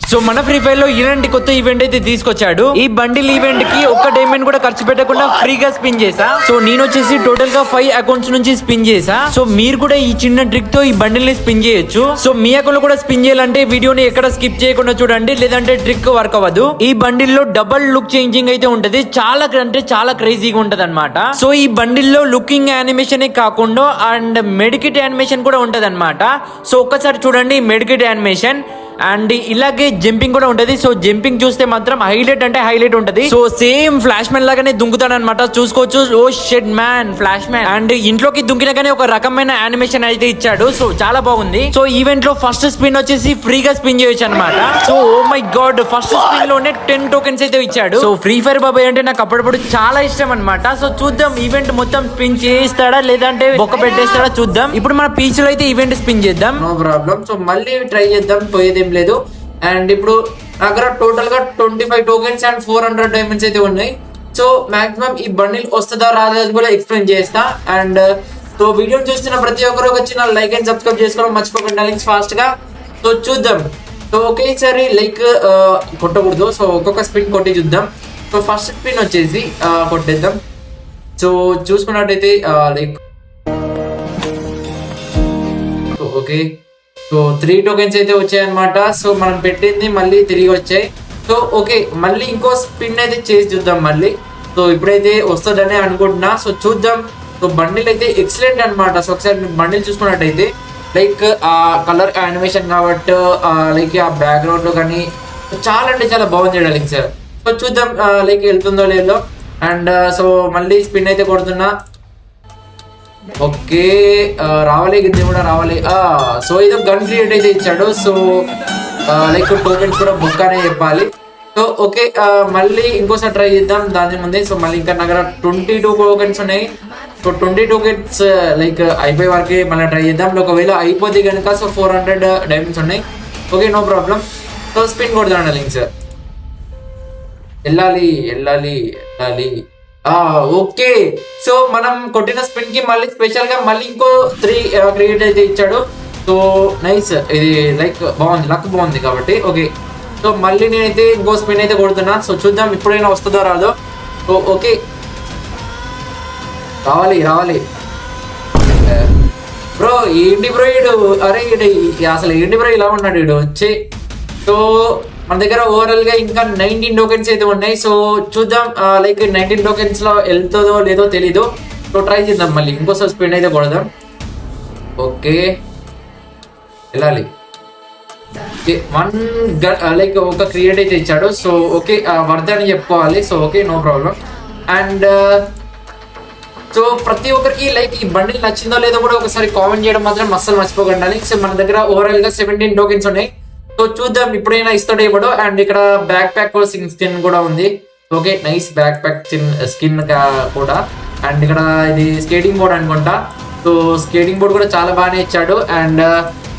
So మన free fire లో ఇలాంటి కొత్త ఈవెంట్ అయితే తీసుకొచ్చాడు. ఈ బండిల్ ఈవెంట్ కి ఒక్క డైమండ్ కూడా ఖర్చు పెట్టకుండా ఫ్రీగా స్పిన్ చేసా. సో నేను వచ్చేసి టోటల్ గా 5 అకౌంట్స్ నుంచి స్పిన్ చేసా. సో మీరు కూడా ఈ చిన్న ట్రిక్ తో ఈ బండిల్ ని స్పిన్ చేయొచ్చు. సో మీ అకౌంట్ లో కూడా స్పిన్ చేయాలంటే వీడియోని ఎక్కడ స్కిప్ చేయకుండా చూడండి, లేదంటే ట్రిక్ వర్క్ అవ్వదు. ఈ బండిల్ లో డబుల్ లుక్ చేంజింగ్ అయితే ఉంటది, చాలా అంటే చాలా క్రేజీగా ఉంటది అనమాట. సో ఈ బండిల్ లో లుకింగ్ యానిమేషన్ కాకుండా అండ్ మెడికిట్ యానిమేషన్ కూడా ఉంటది అనమాట. సో ఒక్కసారి చూడండి మెడికిట్ యానిమేషన్. అండ్ ఇలాగే జంపింగ్ కూడా ఉంటది. సో జంపింగ్ చూస్తే మాత్రం హైలైట్ అంటే హైలైట్ ఉంటది. సో సేమ్ ఫ్లాష్ మ్యాన్ లాగానే దుంకుతాడు అనమాట, చూసుకోవచ్చు. ఓ shed man, flash man. And ఇంట్లోకి దుంకినగానే ఒక రకమైన యానిమేషన్ అయితే ఇచ్చాడు. సో చాలా బాగుంది. సో ఈవెంట్ లో ఫస్ట్ స్పిన్ వచ్చేసి ఫ్రీగా స్పిన్ చేయొచ్చు అనమాట. So oh my god, first spin లోనే 10 టోకెన్స్ అయితే ఇచ్చాడు. సో ఫ్రీ ఫైర్ బాబాయ్ అంటే నాకు అప్పుడప్పుడు చాలా ఇష్టం అనమాట. సో చూద్దాం ఈవెంట్ మొత్తం స్పిన్ చేస్తాడా లేదంటే బొక్క పెట్టేస్తాడా చూద్దాం. ఇప్పుడు మన పీచ్ లో అయితే ఈవెంట్ స్పిన్ చేద్దాం, నో ప్రాబ్లం. సో మళ్ళీ ట్రై చేద్దాం, పోయేది లేదు. అండ్ ఇప్పుడు దగ్గర టోటల్ గా 25 టోకెన్స్ అండ్ 400 డైమండ్స్ అయితే ఉన్నాయి. సో మాక్సిమం ఈ బండిల్ వస్తుందా రాదా కూడా ఎక్స్ప్లెయిన్ చేస్తా. అండ్ సో వీడియో చూస్తున్న ప్రతి ఒక్కరు వచ్చి నా లైక్ అండ్ సబ్స్క్రైబ్ చేసుకోవడం మర్చిపోకండి లింక్స్ ఫాస్ట్ గా. సో చూద్దాం. సో ఒకేసారి లైక్ కొట్టకూడదు. సో ఒక్కొక్క స్పిన్ కొట్టి చూద్దాం. సో ఫస్ట్ స్పిన్ వచ్చేసి కొట్టేద్దాం. సో చూసుకున్నట్టయితే లైక్ ఓకే, సో 3 టోకెన్స్ అయితే వచ్చాయన్నమాట. సో మనం పెట్టింది మళ్ళీ తిరిగి వచ్చాయి. సో ఓకే, మళ్ళీ ఇంకో స్పిన్ అయితే చేసి చూద్దాం మళ్ళీ. సో ఇప్పుడైతే వస్తుందని అనుకుంటున్నా. సో చూద్దాం. సో బండిల్ అయితే ఎక్సలెంట్ అనమాట. సో ఒకసారి బండిల్ చూసుకున్నట్టయితే లైక్ ఆ కలర్ యానిమేషన్ కాబట్టి లైక్ ఆ బ్యాక్గ్రౌండ్ లో కానీ చాలా అంటే చాలా బాగుంది చూడాలి సార్. సో చూద్దాం లైక్ వెళ్తుందో లేదో. అండ్ సో మళ్ళీ స్పిన్ అయితే కొడుతున్నా. ఓకే, రావాలి, గిద్ది కూడా రావాలి. సో ఇది గన్ క్రియేట్ అయితే ఇచ్చాడు. సో లైక్ టోకెన్స్ కూడా బుక్ అనే చెప్పాలి. సో ఓకే, మళ్ళీ ఇంకోసారి ట్రై చేద్దాం దాని ముందే. సో మళ్ళీ ఇంకా నా దగ్గర 22 టోకెన్స్ ఉన్నాయి. సో 20 టోకెన్స్ లైక్ అయిపోయే వరకే మళ్ళీ ట్రై చేద్దాం. ఒకవేళ అయిపోతే కనుక సో 400 డైమండ్స్ ఉన్నాయి. Okay, no problem. So spin కొడతాను లింక్స్. వెళ్ళాలి వెళ్ళాలి వెళ్ళాలి. ఓకే, సో మనం కొట్టిన స్పిన్ కి మళ్ళీ స్పెషల్ గా మళ్ళీ ఇంకో 3 క్రియేట్ అయితే ఇచ్చాడు. సో నైస్, ఇది లైక్ బాగుంది, లక్ బాగుంది కాబట్టి. ఓకే, సో మళ్ళీ నేనైతే ఇంకో స్పిన్ అయితే కొడుతున్నా. సో చూద్దాం ఇప్పుడైనా వస్తుందో రాదో. సో ఓకే, రావాలి రావాలి. బ్రో ఏంటి బ్రో ఈడు, అరే ఈడు అసలు ఏంటి బ్రో ఇలా ఉన్నాడు ఈడు వచ్చి. సో మన దగ్గర ఓవరాల్ గా ఇంకా 19 టోకెన్స్ అయితే ఉన్నాయి. సో చూద్దాం లైక్ 19 టోకెన్స్ లో వెళ్తుందో లేదో తెలీదు. సో ట్రై చేద్దాం, మళ్ళీ ఇంకోసారి స్పిన్ అయితే కొడదాం. ఓకే, వెళ్ళాలి. లైక్ ఒక క్రియేట్ అయితే ఇచ్చాడు. సో ఓకే, వర్త్ అని చెప్పుకోవాలి. So okay, no problem. And so ప్రతి ఒక్కరికి లైక్ ఈ బండిల్ నచ్చిందో లేదో కూడా ఒకసారి కామెంట్ చేయడం మాత్రం అస్సలు మర్చిపోకండి. సో మన దగ్గర ఓవరాల్ గా 17 టోకెన్స్ ఉన్నాయి. సో చూద్దాం ఇప్పుడైనా ఇస్తాడో ఇవ్వడో. అండ్ ఇక్కడ బ్యాక్ ప్యాక్ స్కిన్ కూడా ఉంది. Okay, nice back pack skin కూడా. అండ్ ఇక్కడ ఇది స్కేటింగ్ బోర్డ్ అనుకుంటా. సో స్కేటింగ్ బోర్డ్ కూడా చాలా బాగానే ఇచ్చాడు. అండ్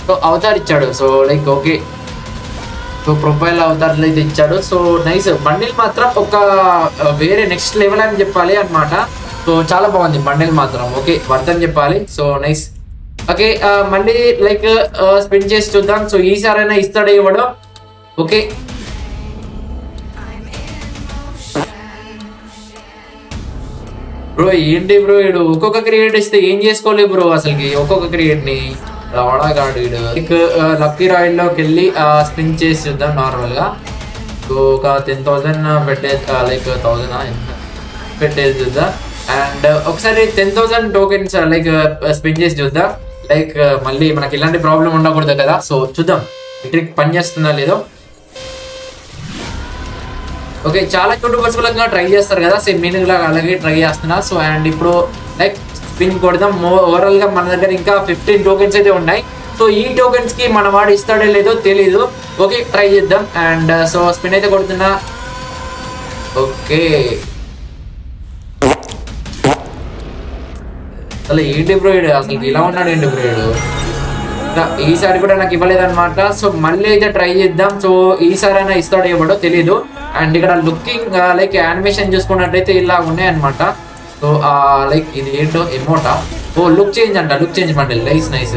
సో అవతార్ ఇచ్చాడు. So like okay, so profile అవతార్లు అయితే ఇచ్చాడు. సో నైస్, బండిల్ మాత్రం ఒక వేరే నెక్స్ట్ లెవెల్ అని చెప్పాలి అనమాట. సో చాలా బాగుంది బండిల్ మాత్రం. ఓకే, వర్త్ అని చెప్పాలి. So nice. ఓకే, మళ్ళీ లైక్ స్పెండ్ చేసి చూద్దాం. సో ఈసారైనా ఇస్తాడో ఇవ్వడో. ఓకే, బ్రో ఏంటి బ్రో వీడు ఒక్కొక్క క్రియేట్ ఇస్తే ఏం చేసుకోలేదు బ్రో అసలుకి. ఒక్కొక్క క్రియేట్ ని రావడాగాడు వీడు. లైక్ లక్కీ రాయల్ లోకి వెళ్ళి స్పిన్ చేసి చూద్దాం నార్మల్ గా. సో ఒక 10,000 పెట్టేది, లైక్ 1000 పెట్టేసి చూద్దాం. అండ్ ఒకసారి 10,000 టోకెన్స్ లైక్ స్పిన్ చేసి చూద్దాం. లైక్ మళ్ళీ మనకి ఇలాంటి ప్రాబ్లం ఉండకూడదు కదా. సో చూద్దాం ఈ ట్రిక్ పని చేస్తుందా లేదో. ఓకే, చాలా యూట్యూబర్స్ కూడా ట్రై చేస్తారు కదా, సేమ్ మీనింగ్ లాగా అలాగే ట్రై చేస్తున్నా. సో అండ్ ఇప్పుడు లైక్ స్పిన్ కొడదాం. ఓవరాల్ గా మన దగ్గర ఇంకా 15 టోకెన్స్ అయితే ఉన్నాయి. సో ఈ టోకెన్స్ కి మన వాడు ఇస్తాడో లేదో తెలీదు. ఓకే, ట్రై చేద్దాం. అండ్ సో స్పిన్ అయితే కొడుతున్నా. ఓకే, అసలు ఏంటి బ్రో వీడు అసలు ఇలా ఉన్నాడు ఏంటి బ్రో వీడు. ఈసారి కూడా నాకు ఇవ్వలేదన్నమాట. సో మళ్ళీ అయితే ట్రై చేద్దాం. సో ఈసారి అయినా ఇస్తాడో ఇవ్వడో తెలీదు. అండ్ ఇక్కడ లుకింగ్ లైక్ యానిమేషన్ చూసుకున్నట్టయితే ఇలా ఉన్నాయన్నమాట. సో లైక్ ఇది ఏంటో ఎమోటా. ఓ లుక్ చేంజ్ అంట, look change bundle. Nice nice.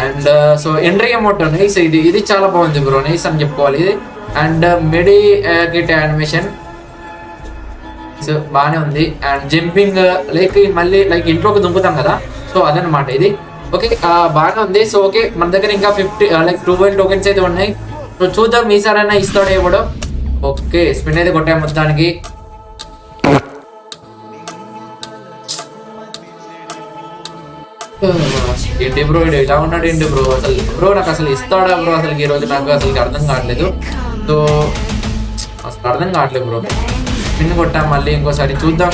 And so entry amount nice, ఇది చాలా బాగుంది బ్రో, నైస్ అని చెప్పుకోవాలి ఇది. అండ్ మెడి కిట్ యానిమేషన్ బాగానే ఉంది. అండ్ జంపింగ్ లైక్ మళ్ళీ లైక్ ఇంట్లోకి దుంకుతాం కదా, సో అదనమాట ఇది. ఓకే బాగానే ఉంది. సో ఓకే మన దగ్గర ఇంకా 50 లైక్ 12 టోకెన్స్ అయితే ఉన్నాయి. సో చూద్దాం ఈసారైనా ఇస్తాడో ఇవ్వడో. ఓకే స్పిన్ అయితే కొట్టాము మొత్తానికి. ఏంటి బ్రో ఇలా ఉన్నాడు ఏంటి బ్రో అసలు నాకు అసలు ఇస్తాడా బ్రో అసలు ఈ రోజు నాకు అసలు అర్థం కావట్లేదు. సో అసలు అర్థం కావట్లేదు బ్రో. పిన్ కొట్టాం మళ్ళీ ఇంకోసారి చూద్దాం.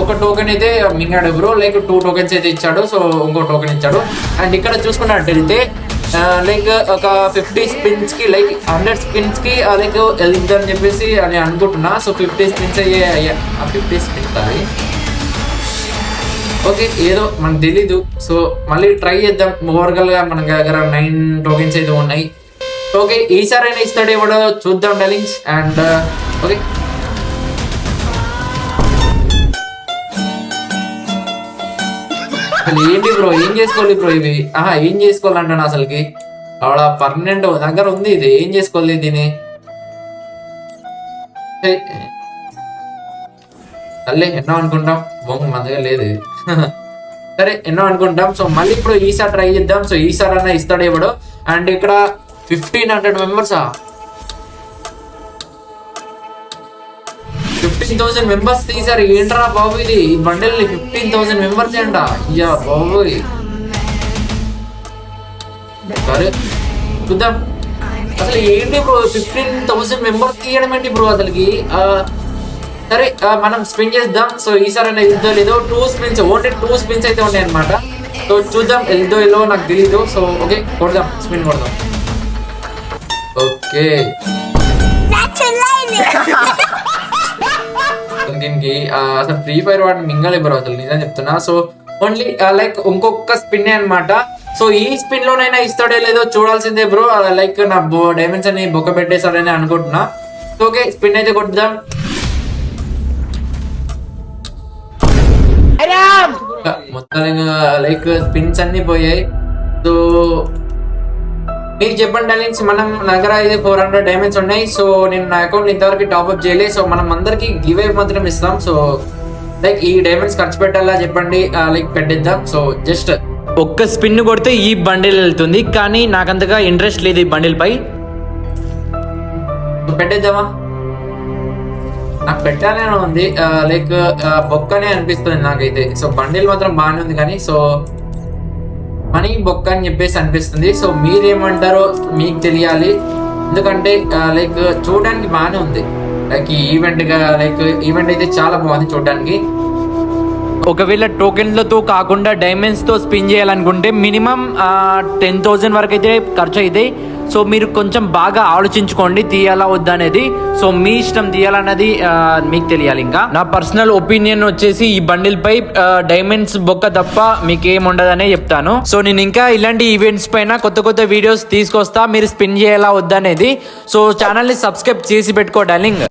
ఒక టోకెన్ అయితే మింగాడు బ్రో, లైక్ 2 టోకెన్స్ అయితే ఇచ్చాడు. సో ఇంకో టోకెన్ ఇచ్చాడు. అండ్ ఇక్కడ చూసుకున్నట్టయితే లైక్ ఒక 50 స్పిన్స్ కి లైక్ 100 స్పిన్స్ కి లైక్ వెళ్తుందని చెప్పేసి అని అనుకుంటున్నా. సో 50 స్పిన్స్ అయ్యా 50 స్పిన్స్ అవి. ఓకే ఏదో మనకు తెలీదు. సో మళ్ళీ ట్రై చేద్దాం. ఓవరాల్ గా మన దగ్గర 9 టోకెన్స్ అయితే ఉన్నాయి. ఓకే ఈసారైనా ఇస్తాడు ఇవ్వడో చూద్దాం డార్లింగ్స్. అండ్ ఓకే అసలు ఏంటి బ్రో ఏం చేసుకోవాలి బ్రో ఇవి? ఏం చేసుకోవాలంటాను అసలుకి ఆవిడ పర్మనెంట్ దగ్గర ఉంది. ఇది ఏం చేసుకోవాలి దీన్ని? సర్లే ఎన్నో అనుకుంటాం, బొంగు మన దగ్గర లేదు. సరే ఎన్నో అనుకుంటాం. సో మళ్ళీ ఇప్పుడు ఈసారి ట్రై చేద్దాం. సో ఈసారి అన్నా ఇస్తాడు ఇవ్వడు. అండ్ ఇక్కడ 1500 మెంబర్సా, 15,000 మెంబర్స్ తీసారు. ఏంట్రా బాబు ఇది? ఈ బండిల్ 15,000 మెంబర్స్ అంట. అయ్యా బాబు సరే చూద్దాం. అసలు ఏంటి బ్రో 15,000 మెంబర్స్ తీయడం ఏంటి బ్రో అసలుకి? సరే మనం స్పిన్ చేద్దాం. సో ఈసారి అనేది వెళ్దో లేదో 2 స్పిన్స్, ఓన్లీ 2 స్పిన్స్ అయితే ఉన్నాయి అనమాట. సో చూద్దాం వెళ్దో లేదో నాకు తెలీదు. సో ఓకే కొడదాం, స్పిన్ కొడదాం. ఓకే దీనికి అసలు ఫ్రీ ఫైర్ వాడిని మింగలే బ్రో అసలు నిజం చెప్తున్నా. సో ఓన్లీ లైక్ ఇంకొక స్పిన్ అనమాట. సో ఈ స్పిన్ లోనైనా ఇస్తాడో లేదో చూడాల్సిందే బ్రో. లైక్ నా డైమండ్స్ అని బొక్క పెట్టేస్తాడని అనుకుంటున్నా. సో ఓకే స్పిన్ అయితే కొట్టుదాం. మొత్తం లైక్ స్పిన్స్ అన్ని పోయాయి. సో మీరు చెప్పండి డార్లింగ్స్, మనం దగ్గర అయితే 400 డైమండ్స్ ఉన్నాయి. సో నేను నా అకౌంట్ ఇంతవరకు టాప్అప్ చేయలేదు. సో మనం అందరికి గివ్ అవే మాత్రం ఇస్తాం. సో లైక్ ఈ డైమండ్స్ ఖర్చు పెట్టాలా చెప్పండి, లైక్ పెట్టిద్దాం. సో జస్ట్ ఒక్క స్పిన్ కొడితే ఈ బండిల్ వెళ్తుంది, కానీ నాకంతగా ఇంట్రెస్ట్ లేదు ఈ బండిల్ పై. పెట్టేద్దామా? నాకు పెట్టాలని ఉంది, లైక్ బొక్కనే అనిపిస్తుంది నాకైతే. సో బండిల్ మాత్రం బాగానే ఉంది కానీ సో మనీ బొక్క అని చెప్పేసి అనిపిస్తుంది. సో మీరేమంటారో మీకు తెలియాలి. ఎందుకంటే లైక్ చూడడానికి బాగానే ఉంది. లైక్ ఈ ఈవెంట్ అయితే చాలా బాగుంది చూడడానికి. ఒకవేళ టోకెన్లతో కాకుండా డైమండ్స్ తో స్పిన్ చేయాలనుకుంటే మినిమం 10,000 వరకు అయితే ఖర్చు అవుతాయి. సో మీరు కొంచెం బాగా ఆలోచించుకోండి తీయాలా వద్దా అనేది. సో మీ ఇష్టం తీయాలన్నది మీకు తెలియాలి. ఇంకా నా పర్సనల్ ఒపీనియన్ వచ్చేసి ఈ బండిల్ పై డైమండ్స్ బొక్క తప్ప మీకు ఏం ఉండదనే చెప్తాను. సో నేను ఇంకా ఇలాంటి ఈవెంట్స్ పైన కొత్త వీడియోస్ తీసుకొస్తా, మీరు స్పిన్ చేయాలా వద్దా అనేది. సో ఛానల్ ని సబ్స్క్రైబ్ చేసి పెట్టుకో డార్లింగ్.